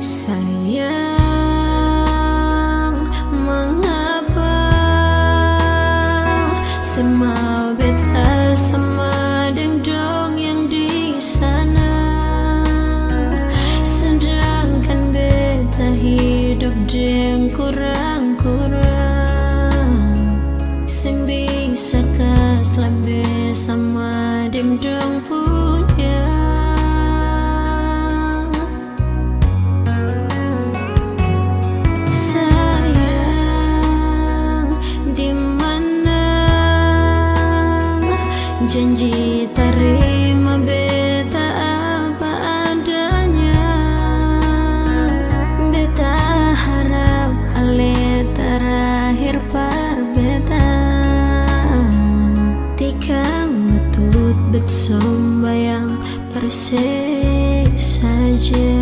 Sayang, mengapa semau beta sama dong yang di sana, sedangkan beta hidup deng kurang-kurang. Sing bisa kas lebih sama deng dong punya. Janji terima beta apa adanya. Beta harap ale terakhir par beta. Tikang metut bet sombayang persik saja.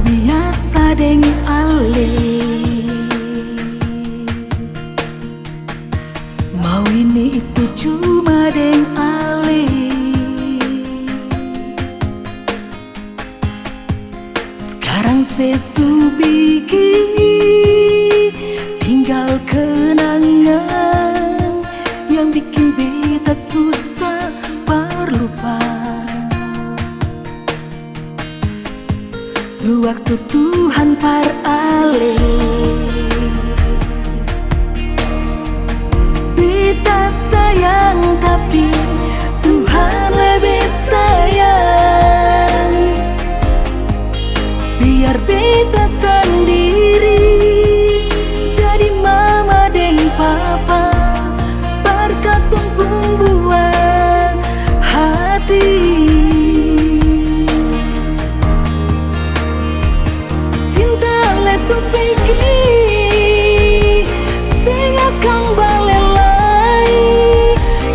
biasa deng ale mau ini itu cuma deng ale. Sekarang sesu begini tinggal kenangan yang bikin beta susah berlupa. Sewaktu Tuhan par ale beta sayang tapi Tuhan lebih sayang. Biar beta sendiri jadi mama dan papa berkat tumpung buat hati. Cinta lesu pigi sing akan balelai.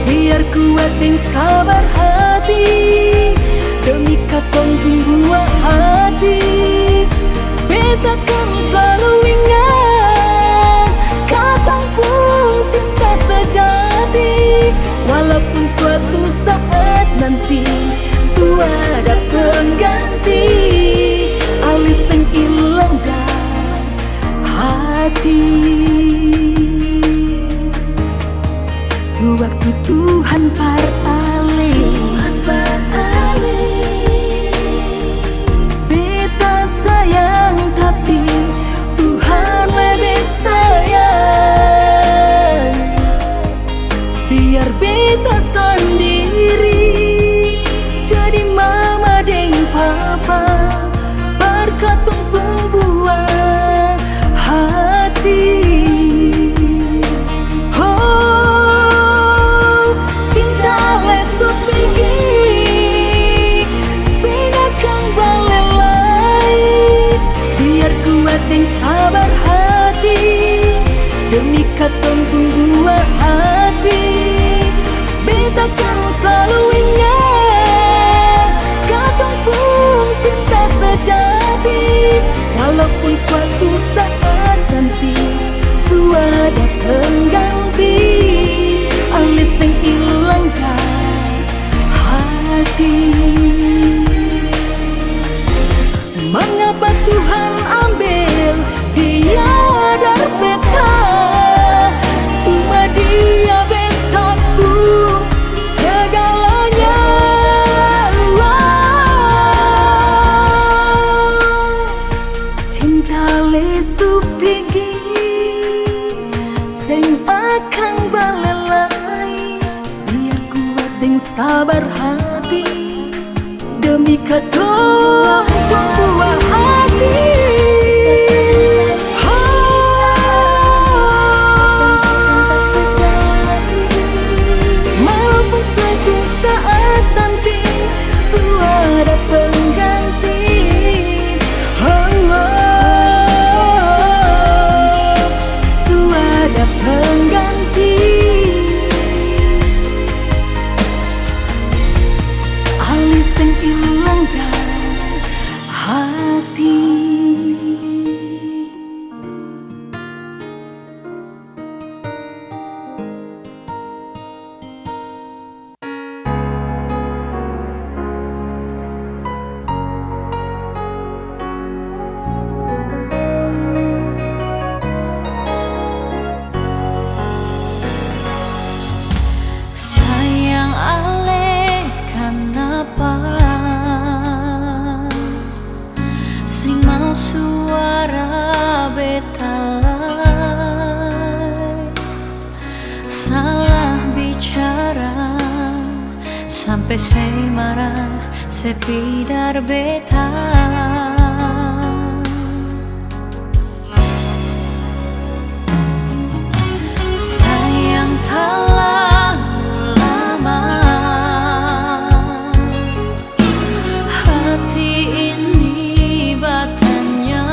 Biar kuat dan sabar hati demi katong buah hati. Beta kan selalu ingat katong pun cinta sejati. Walaupun suatu saat nanti suada pengganti alis yang hilang dan hati. Sewaktu Tuhan par ale beta sayang tapi Tuhan lebih sayang. Biar beta sendiri jadi mama dan papa berkat tumpung buah hati. Oh, cinta lesu pigi sing akan balelai. Biar kuat dan sabar hati demi katong buah hati. Beta kan selalu ingat katong pun cinta sejati. Walaupun suatu saat nanti suada pengganti alis yang hilang dan hati. Mengapa Tuhan ambil dia dari beta? Cuma dia beta pun segalanya. Cinta lesu pigi sing akan balelai. Biar kuat dan sabar hati demi katong buah hati. Walaupun suatu saat nanti suada pengganti. Suada pengganti alis yang hilang dan hati. Sayang ale kenapa sing mau suara betalai. Salah bicara sampai saya marah sepidar beta. Sayang terlalu lama hati ini batanya.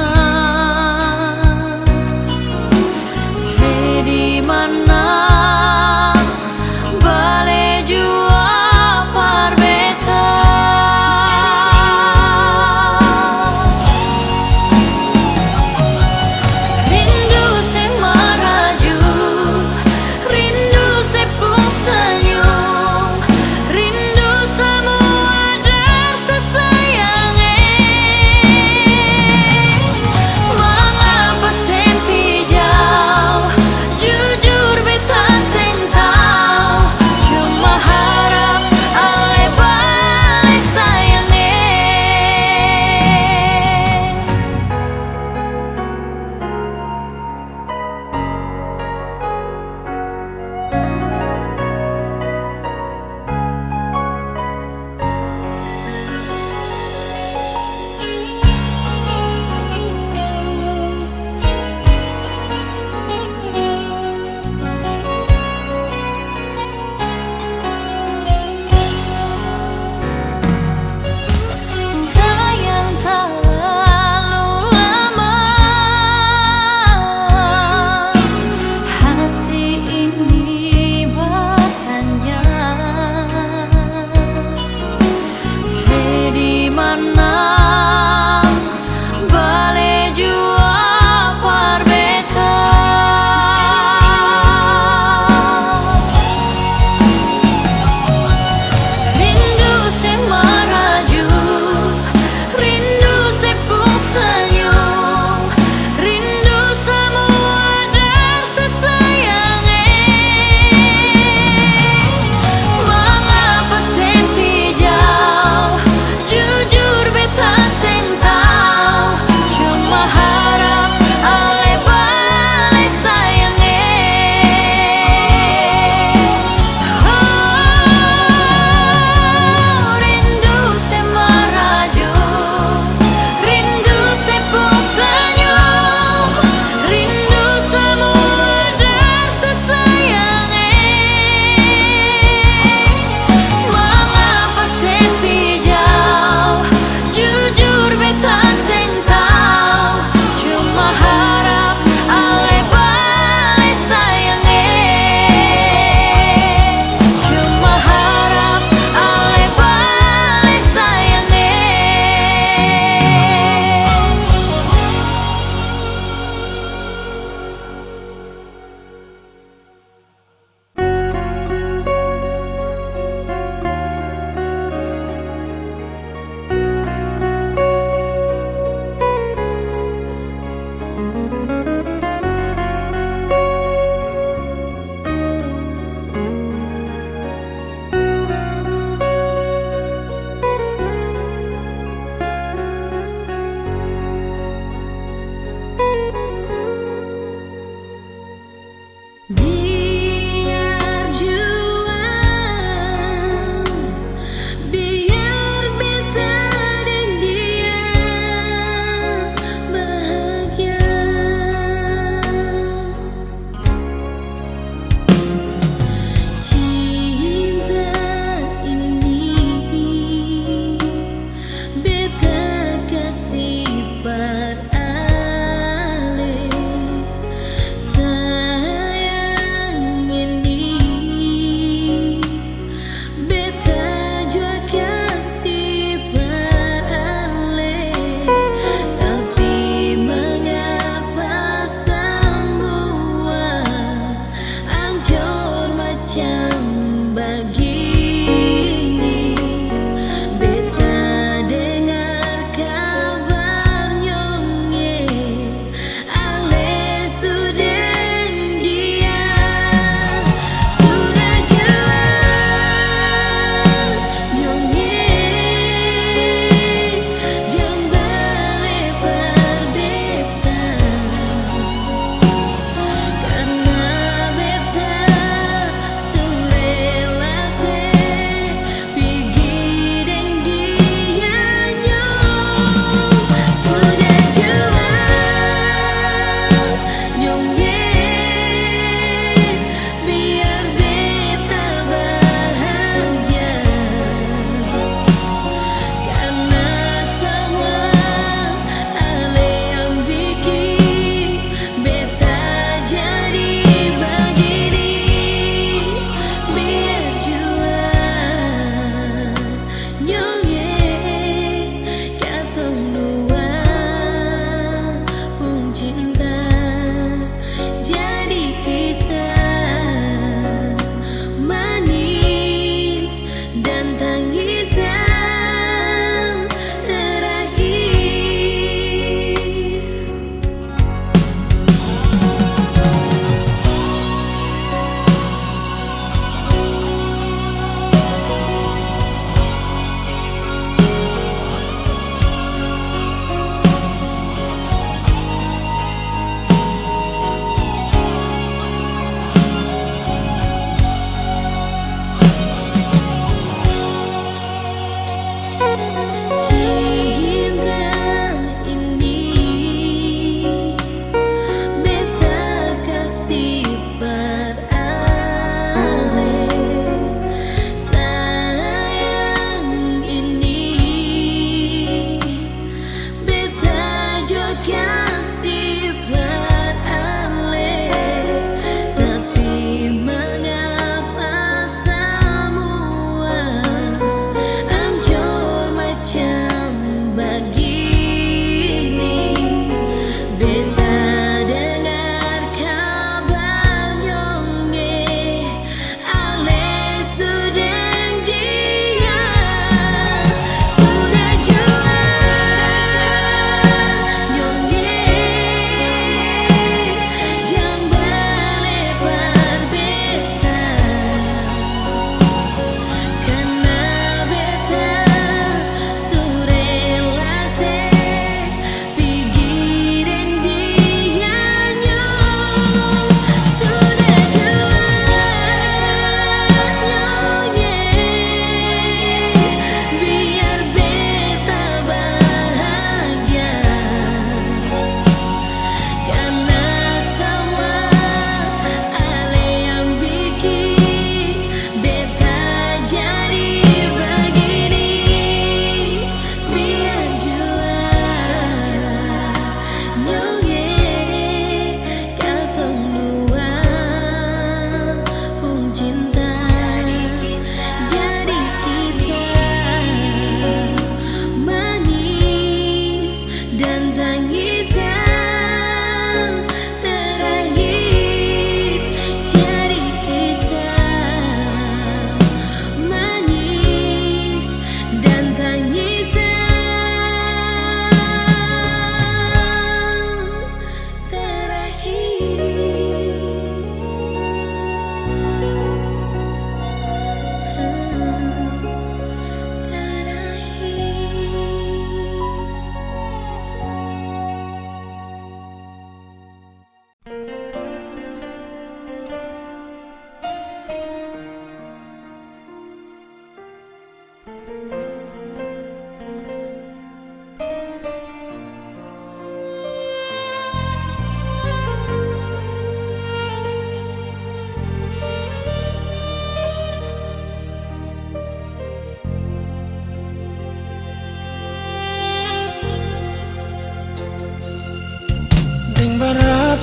Sedih mana bale jua par beta.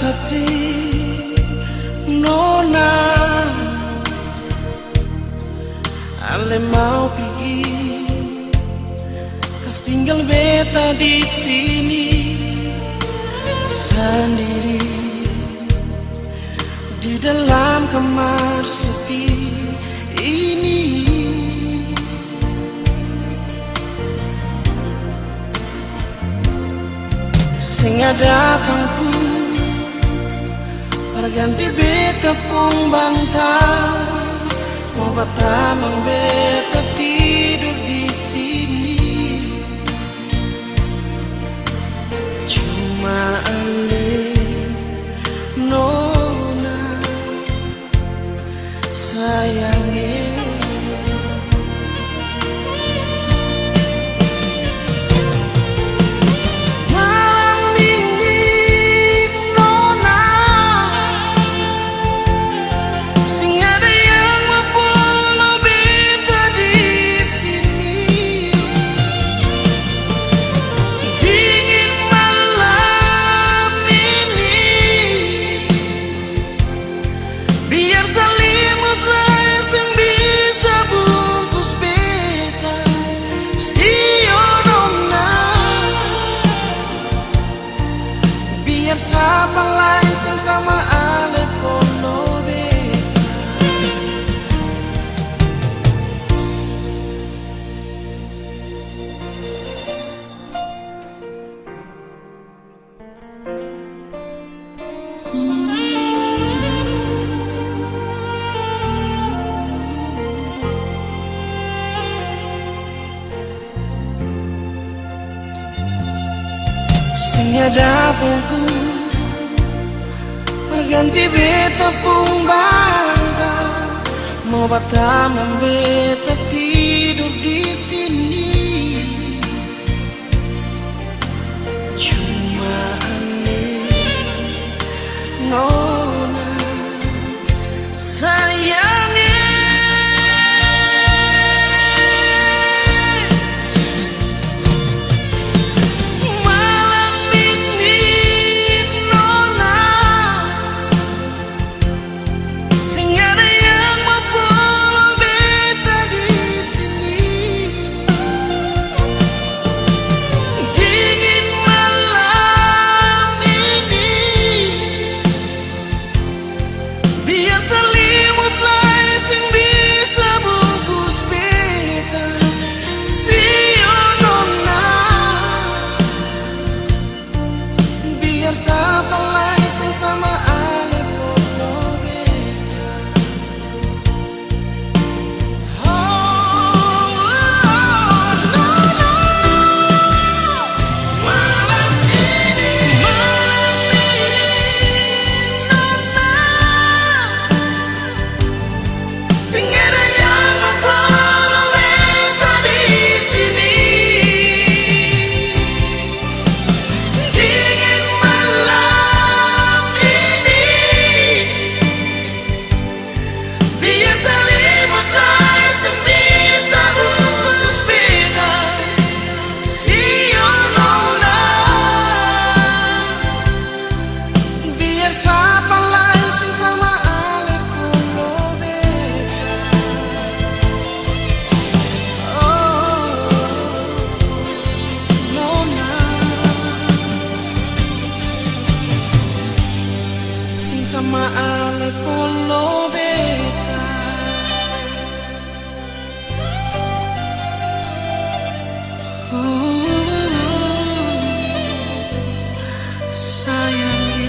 tati nona ale mau pergi, kas tinggal beta di sini sendiri di dalam kamar sepi ini. Sing ada pangku perganti beta pun bantal, mau batamang beta tidur di sini. Cuma ale nona sayangnya. Siapa lain sama ale polo beta. Sing ada pungku perganti beta pun bantal, mau batamang beta tidur di sini. Cuma aneh nona sayangnya. Sama ale polo beta. Sayangnya.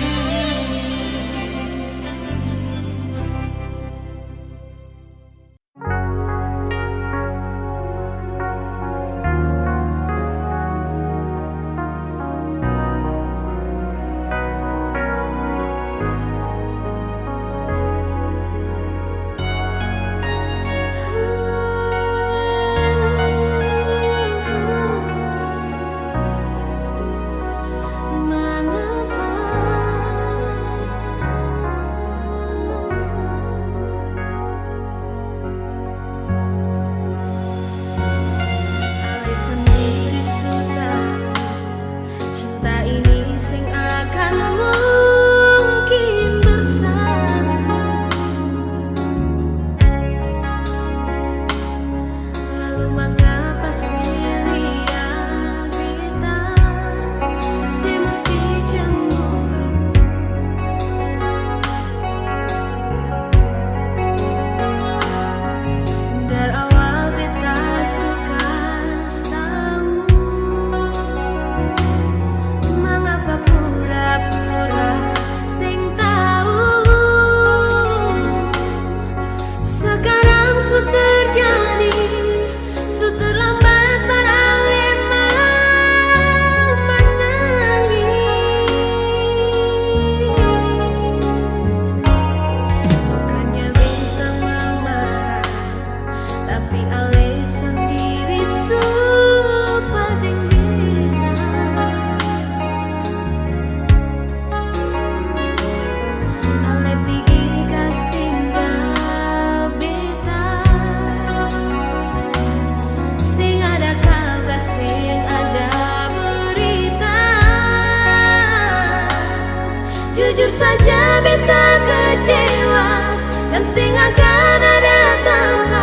Jujur saja beta kecewa, dan sing akan ada tanpa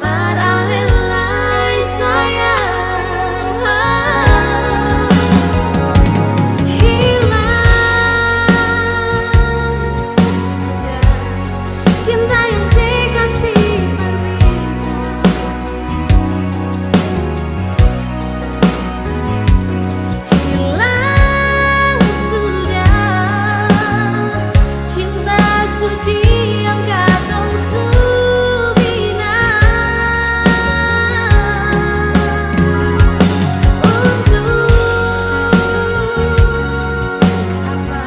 paralelai sayang. Hilang sudah cinta yang saya kasih berbeda. Hilang sudah cinta suci yang katong subina. Untuk apa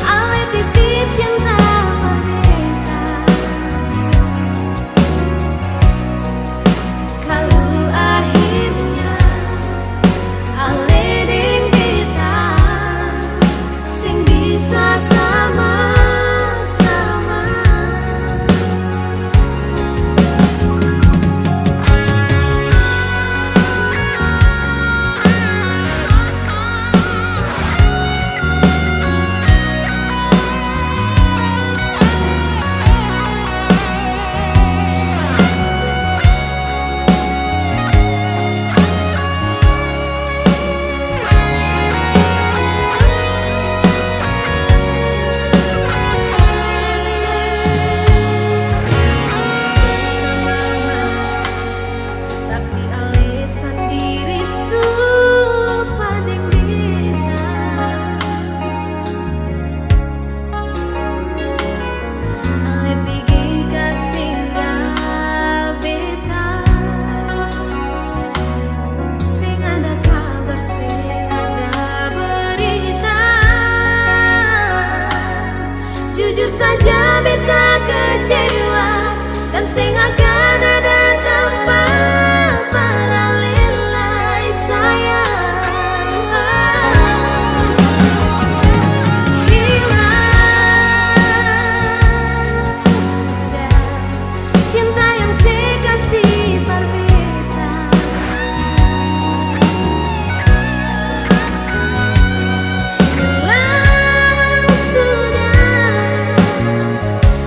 ale titip cinta berbeda, kalau akhirnya ale deng beta sing bisa sama-sama. Tapi ale sendiri lupa deng beta. Ale pigi gas tinggal beta, sing ada kabar, sing ada berita. Jujur saja beta kecewa, dan sing akan ada tanpa paralelai sayang. Hilang sudah cinta yang saya kasih berbeda. Hilang sudah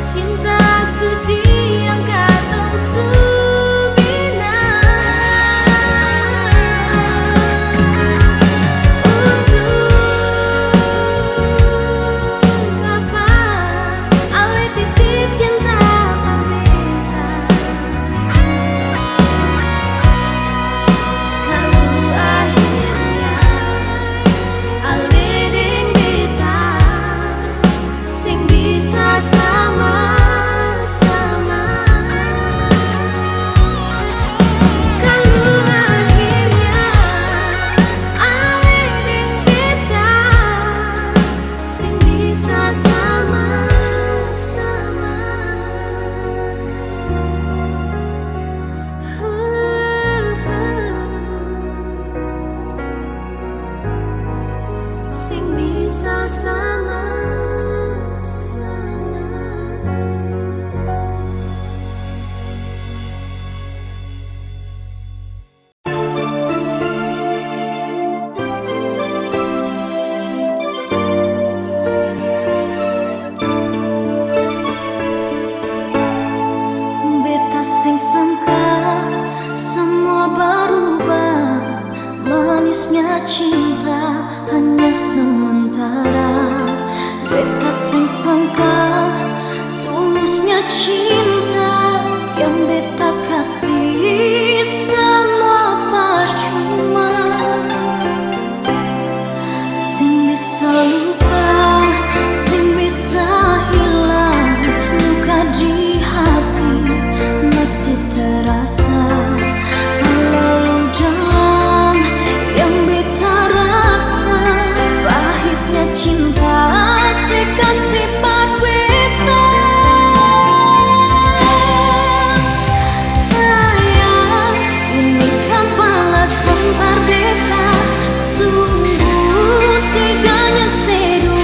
cinta suci yang katong subina. Untuk apa ale titip cinta berbeda, kalau akhirnya ale deng beta sing bisa sama-sama. Kalau akhirnya ale deng beta sing bisa sama-sama. Sing bisa sama-sama. Beta sing sangka semua berubah, manisnya cinta hanya sementara. Beta sing sangka tulusnya cinta yang beta kasih semua percuma. Sing bisa lupa, sing bisa hilang, luka di hati masih terasa. Kalau dalam yang beta rasa, pahitnya cinta saya kasih pad beta. Sayang, ini kan balasan par beta. Sungguh teganya sedu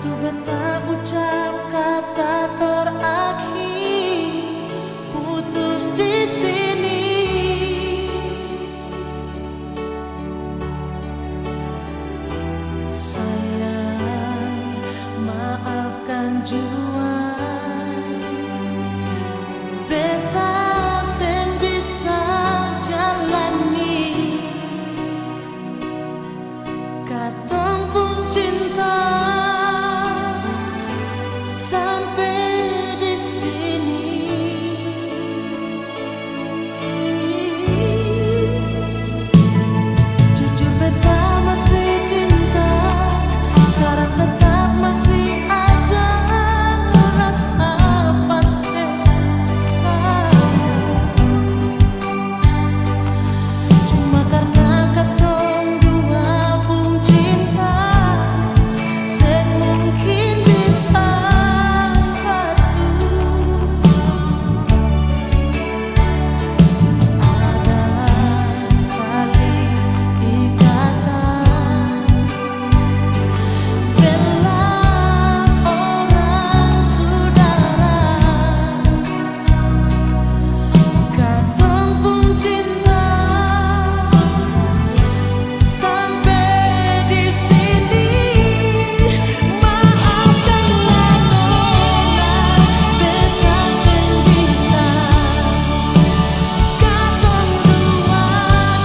Waktu beta ucap kata terakhir, putus di sini. Sayang, maafkan jua. Beta sen bisa jalani, katong pun cinta sampai di sini. Jujur beta masih cinta, sekarang tetap masih ada rasa pasti sayang. Cuma karena katong dua pun cinta, semungkin bisa satu. Ada kali ikatan bela orang saudara, katong pun cinta sampai di sini. Maafkanlah nona, beta sen bisa katong dua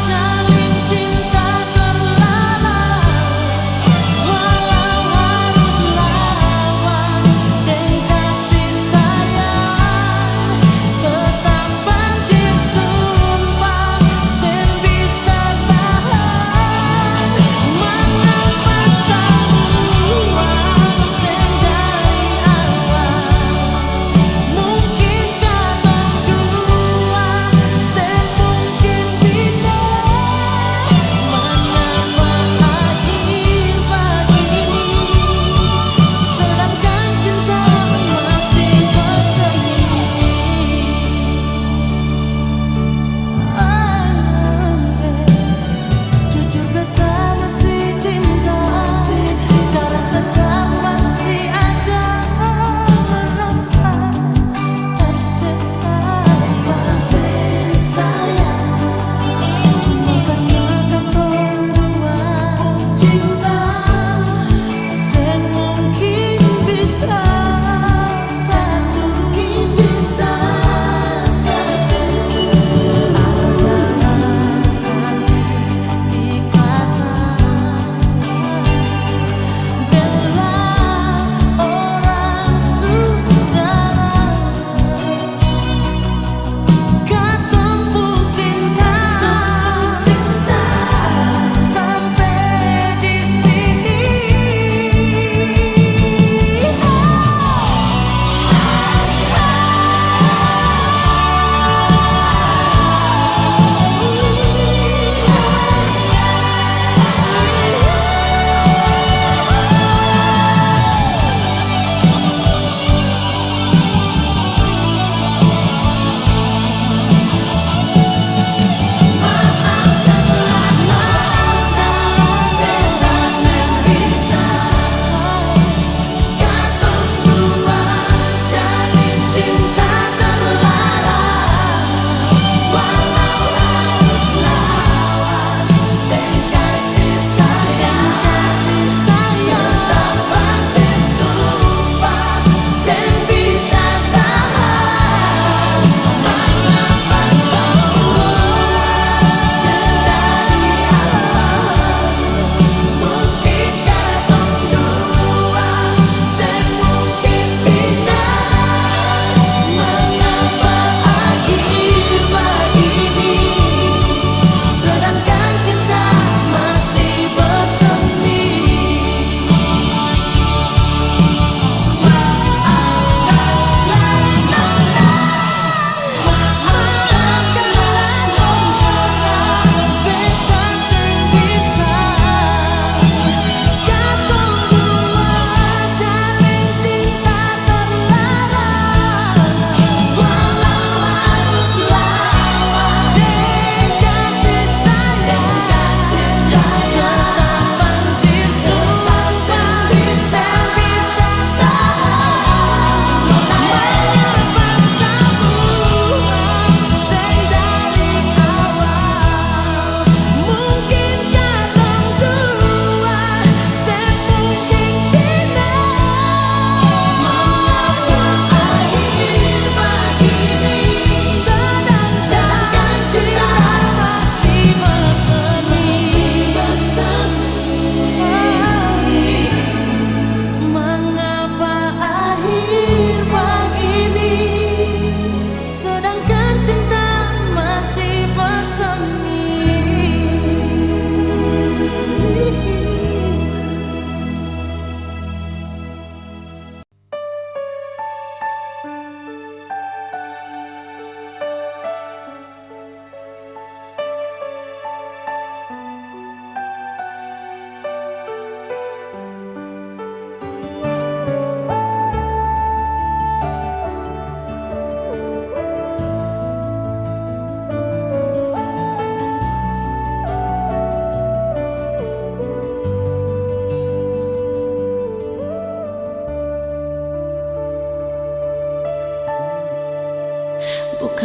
jalin cinta terlarang. Walau harus lawan dan kasih sayang, tetap banjir sumpah sen bisa tahan. Mengapa saluang sen dari awal, mungkin katong dua sen mungkin bina. Mengapa akhir begini, sedangkan cinta masih bersemi. Jujur beta masih cinta, sekarang tetap masih ada rasa tersayang. Cuma karena katong dua cinta, sen mungkin bisa satu. Bela orang saudara, katong pun cinta sampai di sini.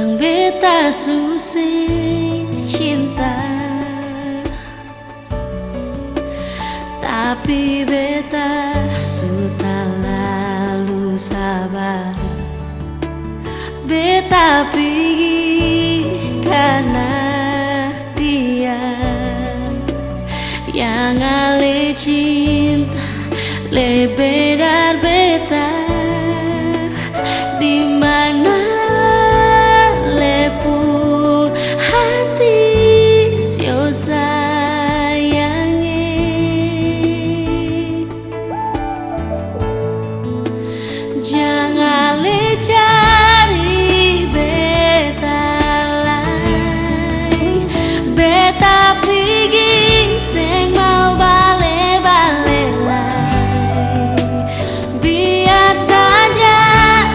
Hang beta susah cinta, tapi beta sudah lalu sabar. Beta pergi karena dia yang ale cinta lebih dari beta. Di mana lepu hati sio sayangi, jangan le cari beta lain. Beta pergi sing mau bale-bale lai. Biar saja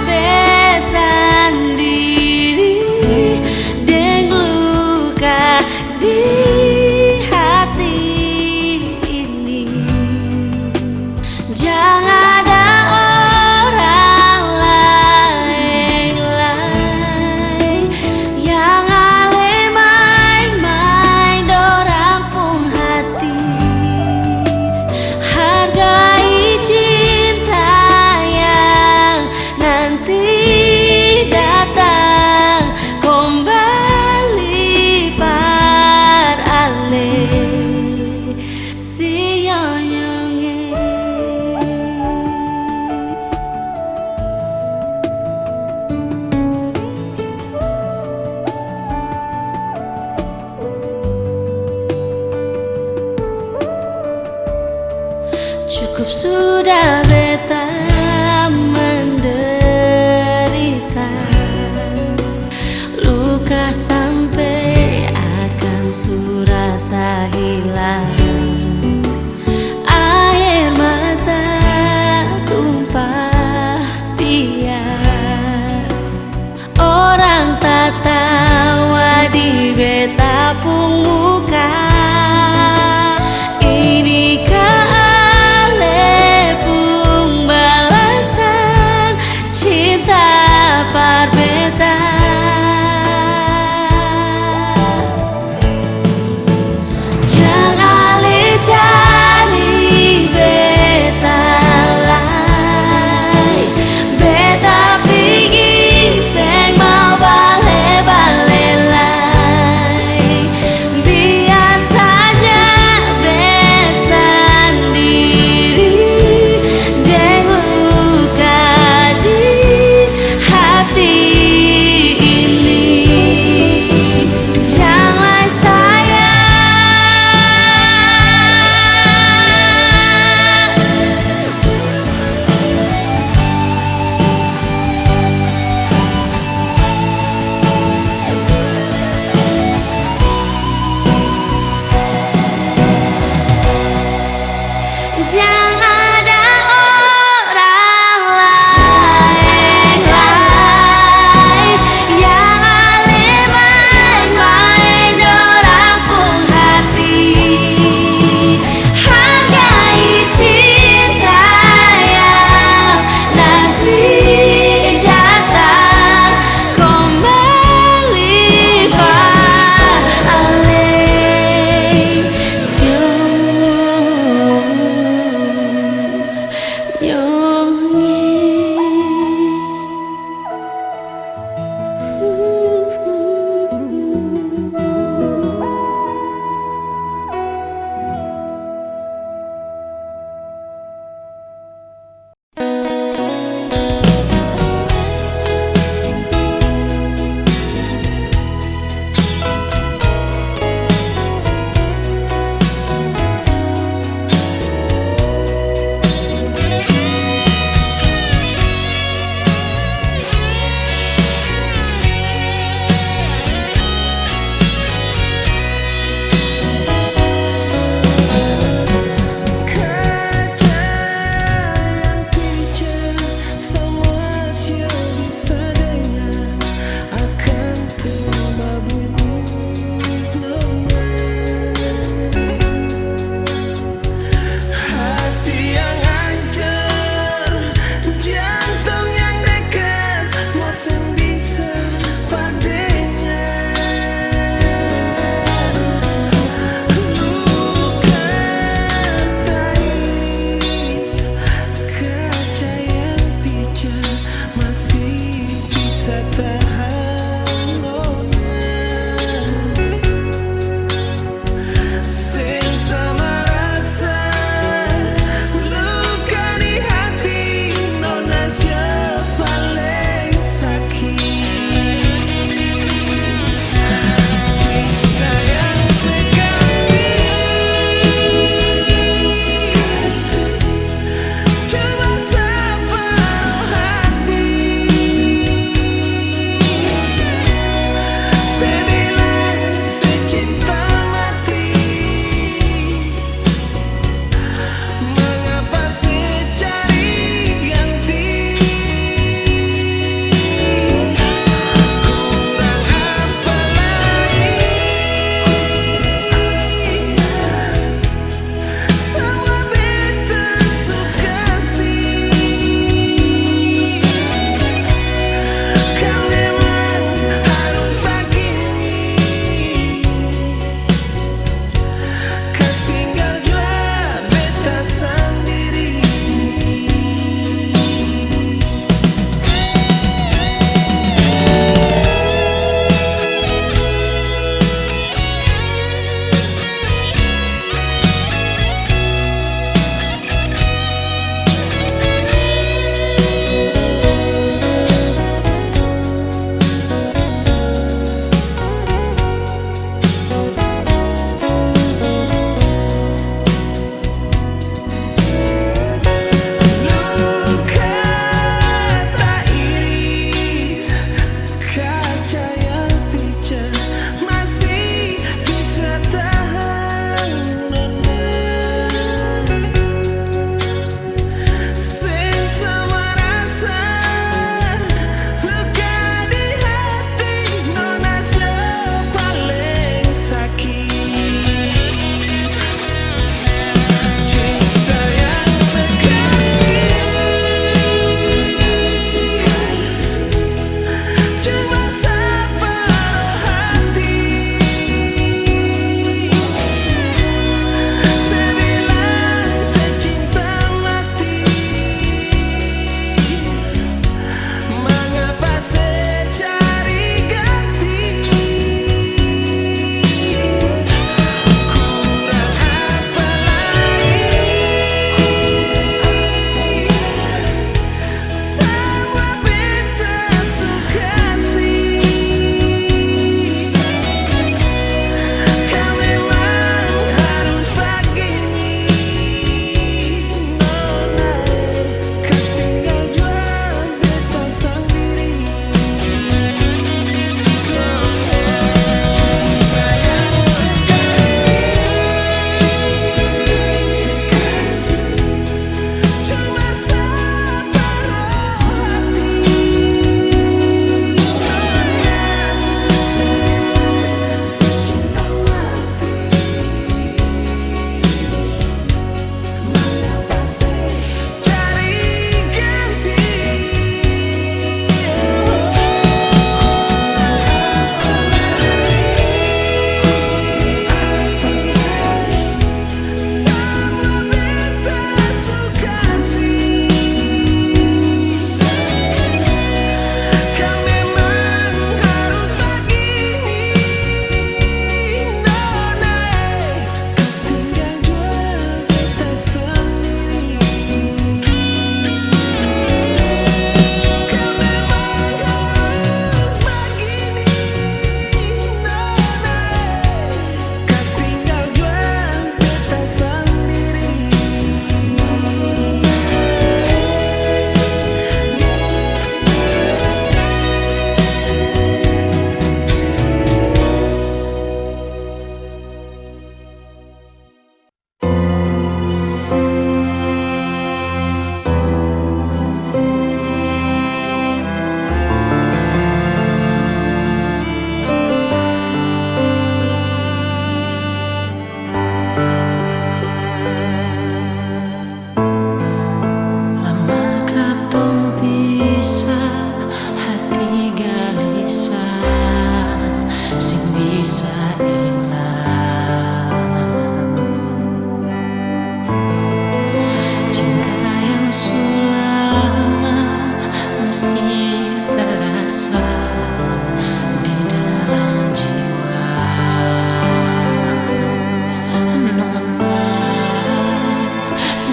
beta sendiri deng luka di hati ini. Jangan ada orang lain yang ale main-main dorang pun hati. Hargai cinta yang nanti datang kembali par ale si yonyonge. Cukup sudah beta menderita, luka sampai akan surasa hilang. Air mata tumpah biar orang tak tawa di beta pun muka. Inikah ale pun balasan cinta par beta. Jangan le cari beta lain. Beta pergi seng mau bale-bale lai. Biar saja beta sendiri deng luka di hati ini. Jangan jangan ada orang lain yang ale main-main dorang pun hati. Hargai cinta yang nanti datang kembali par ale sio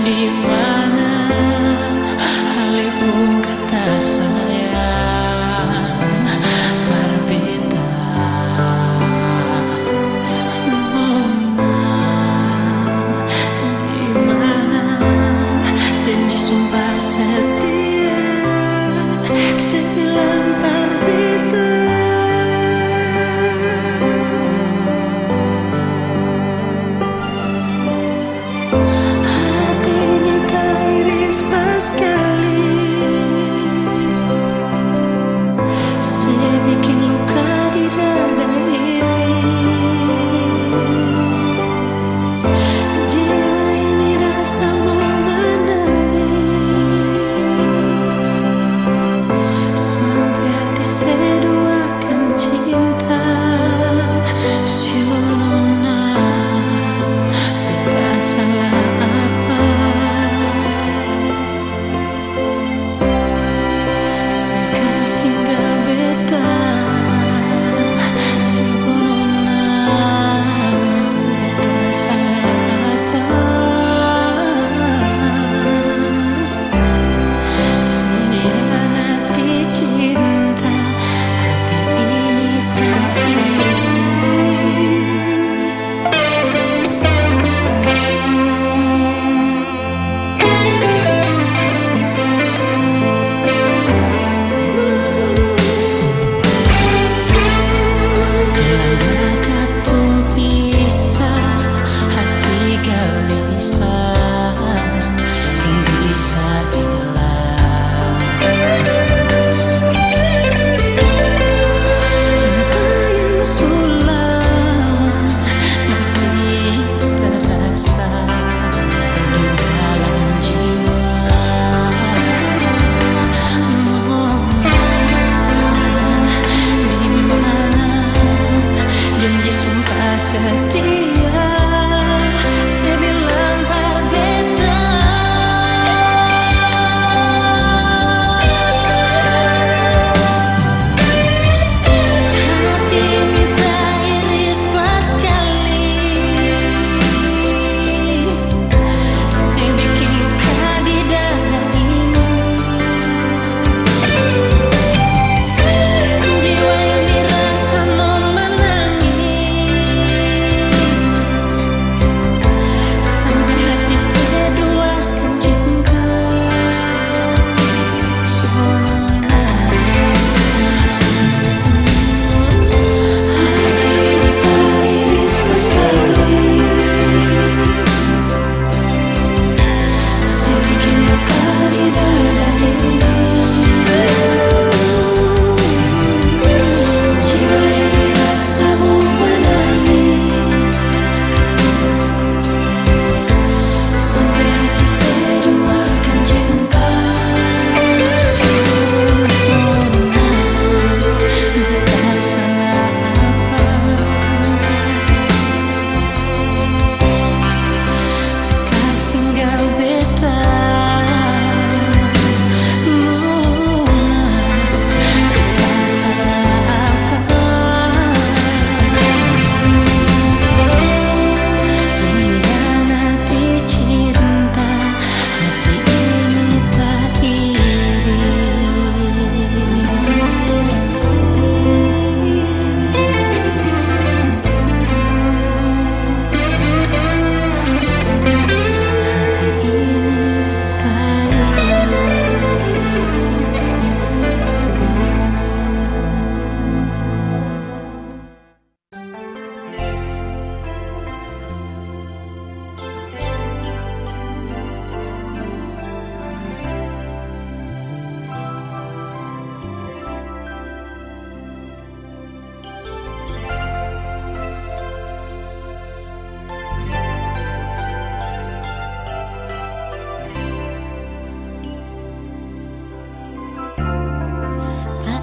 di mana hale pun kata sayang berbeda. Di mana janji sumpah setia sembilan berbeda. Sekali saya bikin luka di dada ini. Jiwa ini rasa mau menangis sampai hati seduakan cinta. Sionona beta salah apa? Tinggal beta sibona beta salah apa? Hianati cinta hati ini tak iris.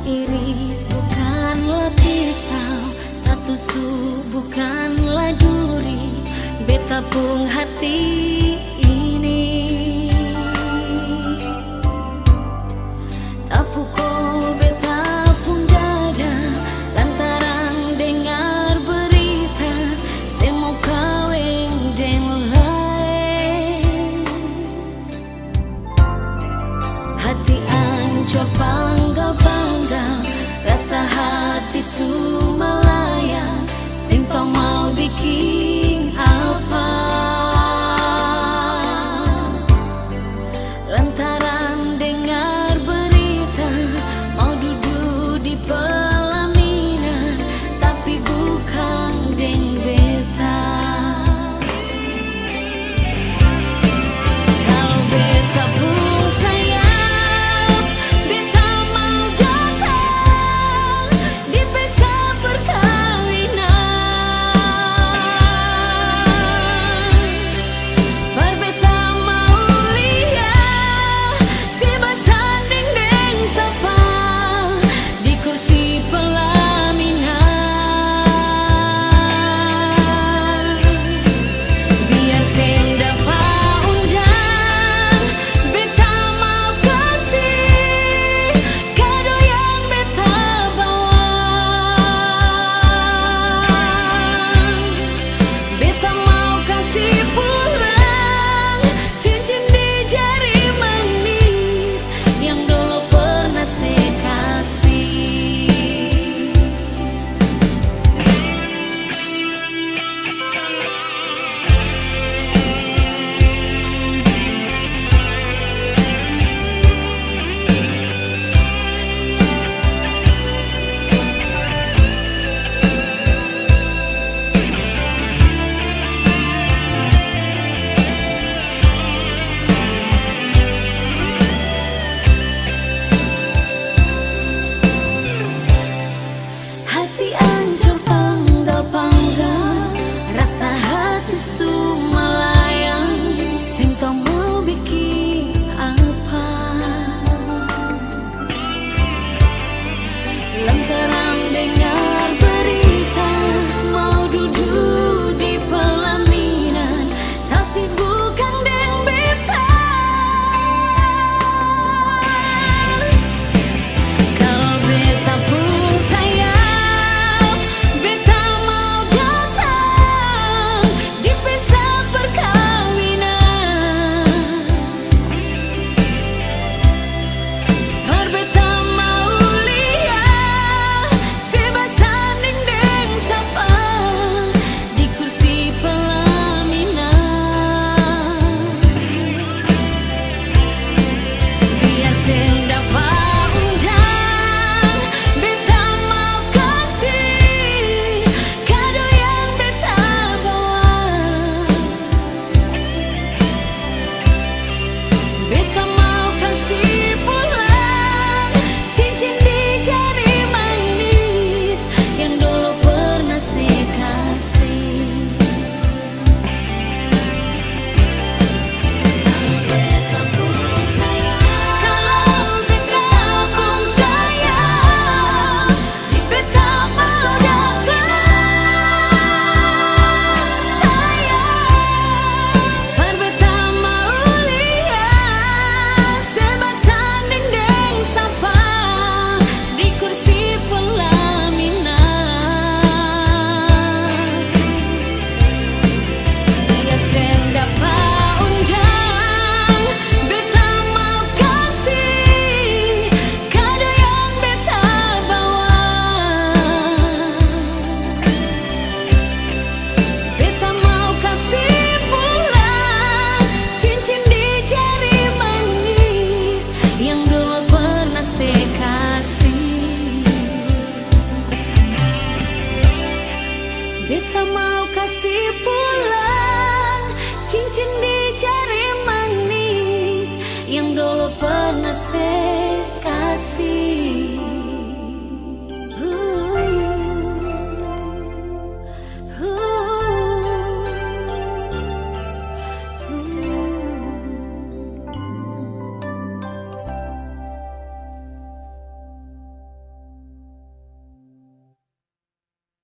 Iris bukanlah pisau, tak tusuk bukanlah duri, beta pun hati